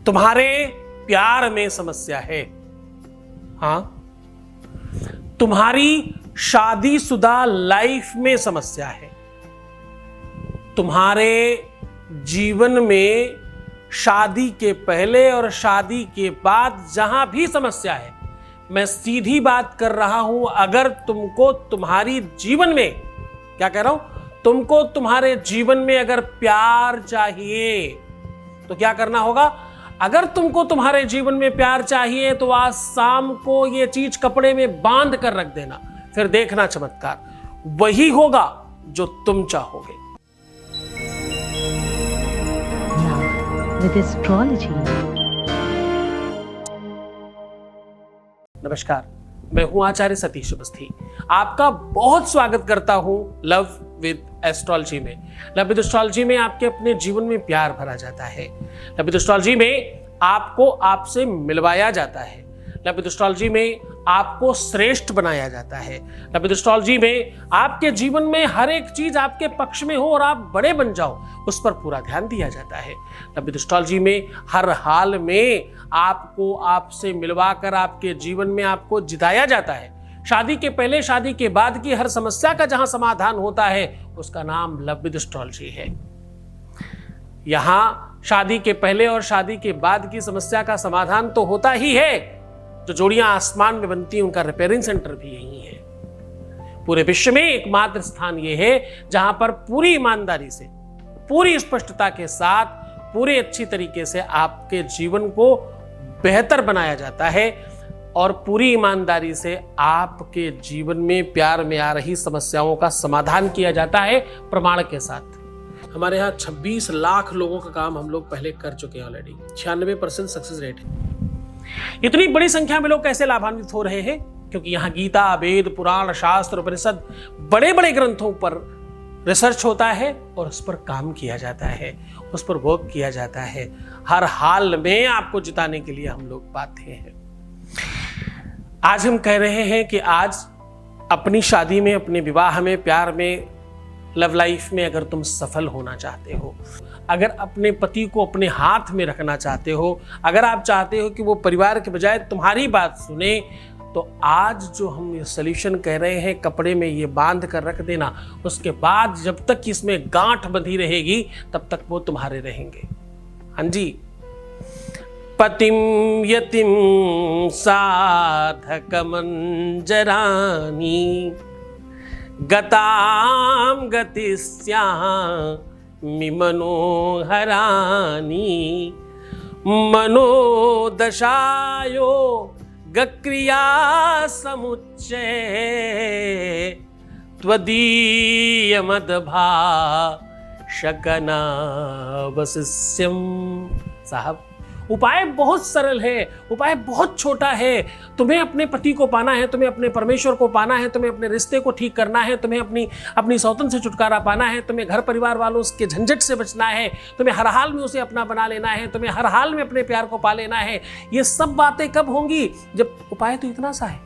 तुम्हारे प्यार में समस्या है। हाँ, तुम्हारी शादीशुदा लाइफ में समस्या है। तुम्हारे जीवन में शादी के पहले और शादी के बाद जहां भी समस्या है, मैं सीधी बात कर रहा हूं, अगर तुमको तुम्हारी जीवन में, क्या कह रहा हूं, तुमको तुम्हारे जीवन में अगर प्यार चाहिए तो क्या करना होगा? अगर तुमको तुम्हारे जीवन में प्यार चाहिए तो आज शाम को ये चीज कपड़े में बांध कर रख देना, फिर देखना चमत्कार वही होगा जो तुम चाहोगे। With astrology. नमस्कार, मैं हूं आचार्य सतीश अवस्थी। आपका बहुत स्वागत करता हूं लव विद एस्ट्रोलॉजी में। लव विद एस्ट्रोलॉजी में आपके अपने जीवन में प्यार भरा जाता है। लव विद एस्ट्रोलॉजी में आपको आपसे मिलवाया जाता है। लव विद एस्ट्रोलॉजी में आपको श्रेष्ठ बनाया जाता है। लव विद एस्ट्रोलॉजी में आपके जीवन में हर एक चीज आपके पक्ष में हो और आप बड़े बन जाओ, उस पर पूरा ध्यान दिया जाता है। लव विद एस्ट्रोलॉजी में हर हाल में आपको आपसे मिलवाकर आपके जीवन में आपको जिताया जाता है। शादी के पहले शादी के बाद की हर समस्या का जहां समाधान होता है उसका नाम लव विद एस्ट्रोलॉजी है। यहां शादी के पहले और शादी के बाद की समस्या का समाधान तो होता ही है। जो जोड़ियां आसमान में बनती हैं उनका रिपेयरिंग सेंटर भी यही है। पूरे विश्व में एकमात्र स्थान यह है जहां पर पूरी ईमानदारी से, पूरी स्पष्टता के साथ, पूरे अच्छी तरीके से आपके जीवन को बेहतर बनाया जाता है और पूरी ईमानदारी से आपके जीवन में प्यार में आ रही समस्याओं का समाधान किया जाता है प्रमाण के साथ। हमारे यहाँ 26 लाख लोगों का काम हम लोग पहले कर चुके हैं ऑलरेडी। 96% सक्सेस रेट है। इतनी बड़ी संख्या में लोग कैसे लाभान्वित हो रहे हैं? क्योंकि यहाँ गीता, वेद, पुराण, शास्त्र, उपनिषद, बड़े बड़े ग्रंथों पर रिसर्च होता है और उस पर काम किया जाता है, उस पर वर्क किया जाता है। हर हाल में आपको जिताने के लिए हम लोग बातें हैं। आज हम कह रहे हैं कि आज अपनी शादी में, अपने विवाह में, प्यार में, लव लाइफ में अगर तुम सफल होना चाहते हो, अगर अपने पति को अपने हाथ में रखना चाहते हो, अगर आप चाहते हो कि वो परिवार के बजाय तुम्हारी बात सुने, तो आज जो हम ये सॉल्यूशन कह रहे हैं, कपड़े में ये बांध कर रख देना, उसके बाद जब तक इसमें गांठ बंधी रहेगी तब तक वो तुम्हारे रहेंगे। हाँ जी। पतिम यतिम साधक मंजरानी गताम गतिस्यामि मनोहरानी मनोदशायो गक्रिया समुच्चय त्वदीय मदभा शकना वसिष्यम। साहब, उपाय बहुत सरल है, उपाय बहुत छोटा है। तुम्हें अपने पति को पाना है, तुम्हें अपने परमेश्वर को पाना है, तुम्हें अपने रिश्ते को ठीक करना है, तुम्हें अपनी सौतन से छुटकारा पाना है, तुम्हें घर परिवार वालों के झंझट से बचना है, तुम्हें हर हाल में उसे अपना बना लेना है, तुम्हें हर हाल में अपने प्यार को पा लेना है। ये सब बातें कब होंगी? जब उपाय तो इतना सा है,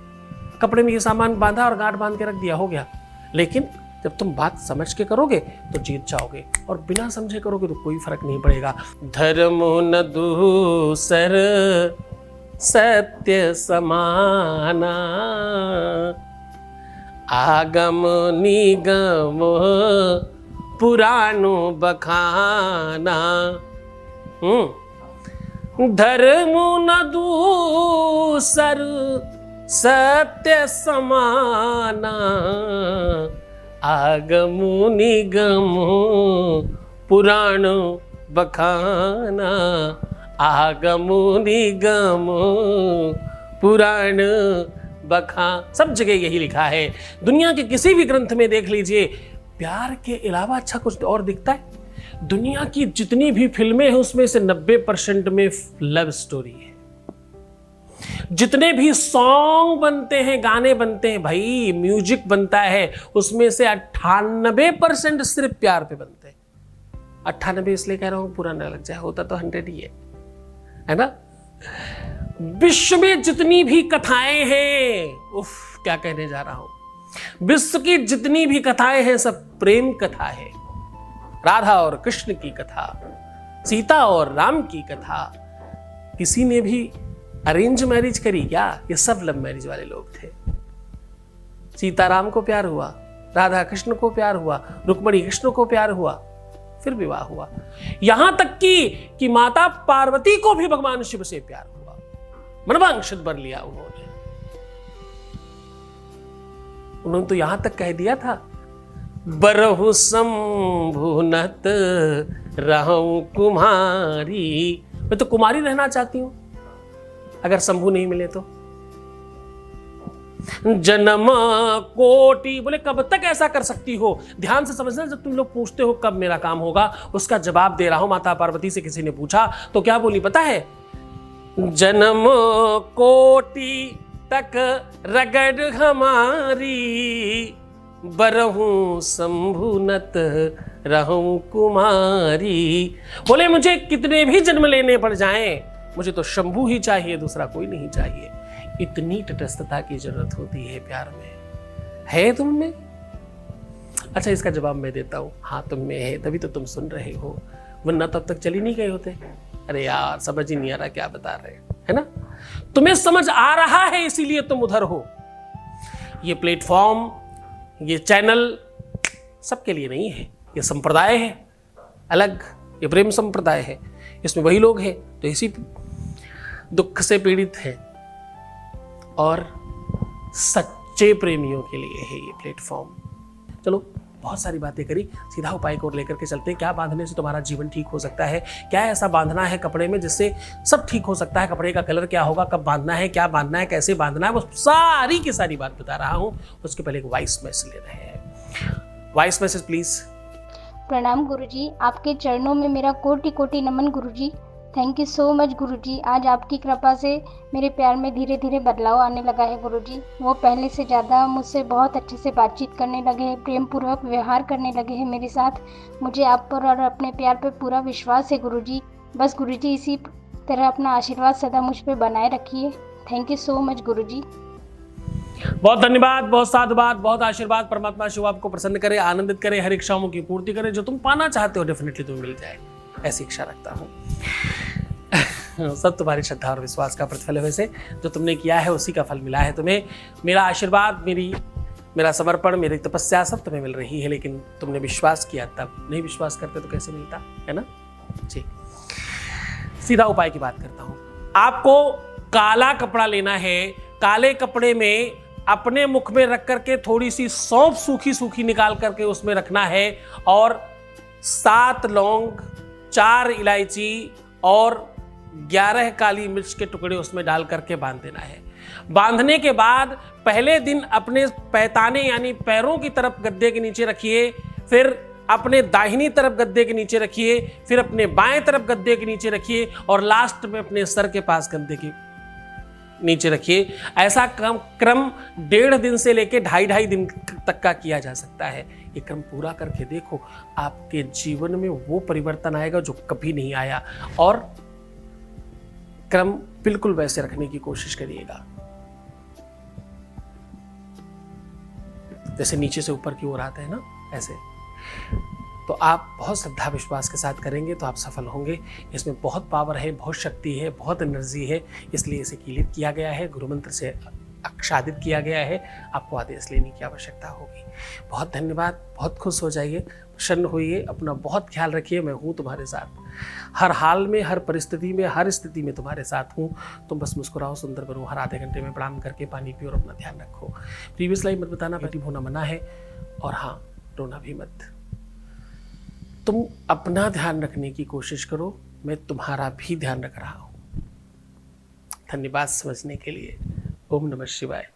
कपड़े में ये सामान बांधा और गांठ बांध के रख दिया, हो गया। लेकिन जब तुम बात समझ के करोगे तो जीत जाओगे, और बिना समझे करोगे तो कोई फर्क नहीं पड़ेगा। धर्म न दूसर सत्य समाना, आगम निगम पुराणो बखाना। धर्म न दूसर सत्य समाना, आगमु निगमु पुराण बखाना। आगमु निगमु पुराण बखान, सब जगह यही लिखा है। दुनिया के किसी भी ग्रंथ में देख लीजिए, प्यार के अलावा अच्छा कुछ और दिखता है? दुनिया की जितनी भी फिल्में हैं उसमें से 90% में लव स्टोरी है। जितने भी सॉन्ग बनते हैं, गाने बनते हैं, भाई म्यूजिक बनता है, उसमें से 98% सिर्फ प्यार पे बनते हैं। 98 इसलिए कह रहा हूं पूरा न लग जाए, होता तो 100 ही है ना। विश्व में जितनी भी कथाएं हैं, उफ क्या कहने जा रहा हूं, विश्व की जितनी भी कथाएं हैं सब प्रेम कथा है। राधा और कृष्ण की कथा, सीता और राम की कथा, किसी ने भी अरेंज मैरिज करी क्या? ये सब लव मैरिज वाले लोग थे। सीताराम को प्यार हुआ, राधा कृष्ण को प्यार हुआ, रुक्मणी कृष्ण को प्यार हुआ, फिर विवाह हुआ। यहां तक कि माता पार्वती को भी भगवान शिव से प्यार हुआ, मनवांछित वर लिया उन्होंने तो यहां तक कह दिया था, बरहु शंभुनत रहूं कुमारी। मैं तो कुमारी रहना चाहती हूं अगर शंभु नहीं मिले तो। जन्म कोटि, बोले कब तक ऐसा कर सकती हो? ध्यान से समझना, जब तुम लोग पूछते हो कब मेरा काम होगा, उसका जवाब दे रहा हूं। माता पार्वती से किसी ने पूछा तो क्या बोली पता है? जन्म कोटि तक रगड़ हमारी, बरहूं शंभुनत रहूं कुमारी। बोले मुझे कितने भी जन्म लेने पड़ जाएं, मुझे तो शंभु ही चाहिए, दूसरा कोई नहीं चाहिए। इतनी तटस्थता की जरूरत होती है प्यार में। है तुम में? अच्छा, इसका जवाब मैं देता हूं, हाँ तुम में है, तभी तो तुम सुन रहे हो, वरना तब तक चल ही नहीं गए होते। अरे यार समझ ही नहीं आ रहा क्या बता रहे है ना? तुम्हें समझ आ रहा है इसीलिए तुम उधर हो। ये प्लेटफॉर्म, ये चैनल सबके लिए नहीं है, ये संप्रदाय है अलग, ये प्रेम संप्रदाय है। इसमें वही लोग हैं तो इसी दुख से पीड़ित हैं, और सच्चे प्रेमियों के लिए है ये प्लेटफॉर्म। चलो बहुत सारी बातें करी, सीधा उपाय को लेकर के चलते हैं। क्या बांधने से तुम्हारा जीवन ठीक हो सकता है? क्या ऐसा बांधना है कपड़े में जिससे सब ठीक हो सकता है? कपड़े का कलर क्या होगा, कब बांधना है, क्या बांधना है, कैसे बांधना है, वो सारी की सारी बात बता रहा हूं। उसके पहले एक वॉइस मैसेज ले रहे हैं। Voice message please. प्रणाम गुरुजी, आपके चरणों में मेरा कोटि कोटि नमन गुरुजी। थैंक यू सो मच गुरुजी। आज आपकी कृपा से मेरे प्यार में धीरे धीरे बदलाव आने लगा है गुरुजी। वो पहले से ज़्यादा मुझसे बहुत अच्छे से बातचीत करने लगे हैं, प्रेम पूर्वक व्यवहार करने लगे हैं मेरे साथ। मुझे आप पर और अपने प्यार पर पूरा विश्वास है गुरुजी। बस गुरुजी इसी तरह अपना आशीर्वाद सदा मुझ पर बनाए रखिए। थैंक यू सो मच गुरुजी। बहुत धन्यवाद, बहुत साधुवाद, बहुत आशीर्वाद। परमात्मा शिव आपको प्रसन्न करे, आनंदित करे, हर इच्छाओं की पूर्ति करे। जो तुम पाना चाहते हो डेफिनेटली तुम्हें मिल जाए, ऐसी इच्छा रखता हूँ। सब तुम्हारी श्रद्धा और विश्वास का प्रतिफल है। वैसे जो तुमने किया है उसी का फल मिला है तुम्हें। मेरा आशीर्वाद, मेरा समर्पण, मेरी तपस्या सब तुम्हें मिल रही है, लेकिन तुमने विश्वास किया तब। नहीं विश्वास करते तो कैसे मिलता है ना जी। सीधा उपाय की बात करता हूं। आपको काला कपड़ा लेना है। काले कपड़े में अपने मुख में रख करके थोड़ी सी सौंफ सूखी सूखी निकाल करके उसमें रखना है, और 7 लौंग, 4 इलायची और 11 काली मिर्च के टुकड़े उसमें डाल करके बांध देना है। बांधने के बाद पहले दिन अपने पैताने यानी पैरों की तरफ गद्दे के नीचे रखिए, फिर अपने दाहिनी तरफ गद्दे के नीचे रखिए, फिर अपने बाएं तरफ गद्दे के नीचे रखिए, और लास्ट में अपने सर के पास गद्दे के नीचे रखिए। ऐसा क्रम 1.5 दिन से लेके 2.5 दिन तक का किया जा सकता है। ये क्रम पूरा करके देखो, आपके जीवन में वो परिवर्तन आएगा जो कभी नहीं आया। और क्रम बिल्कुल वैसे रखने की कोशिश करिएगा जैसे नीचे से ऊपर की ओर आते हैं ना, ऐसे। तो आप बहुत श्रद्धा विश्वास के साथ करेंगे तो आप सफल होंगे। इसमें बहुत पावर है, बहुत शक्ति है, बहुत एनर्जी है, इसलिए इसे कीलित किया गया है, गुरु मंत्र से आच्छादित किया गया है। आपको आदेश लेने की आवश्यकता होगी। बहुत धन्यवाद, बहुत खुश हो जाइए, प्रसन्न होइए, अपना बहुत ख्याल रखिए। मैं हूँ तुम्हारे साथ, हर हाल में, हर परिस्थिति में, हर स्थिति में तुम्हारे साथ हूँ। तुम बस मुस्कुराओ, सुंदर बनो, हर आधे घंटे में प्रणाम करके पानी पियो और अपना ध्यान रखो। प्रीवियस लाइफ मत बताना, नेगेटिव होना मना है, और हाँ रोना भी मत। तुम अपना ध्यान रखने की कोशिश करो, मैं तुम्हारा भी ध्यान रख रहा हूँ। धन्यवाद समझने के लिए। ओम नमः शिवाय।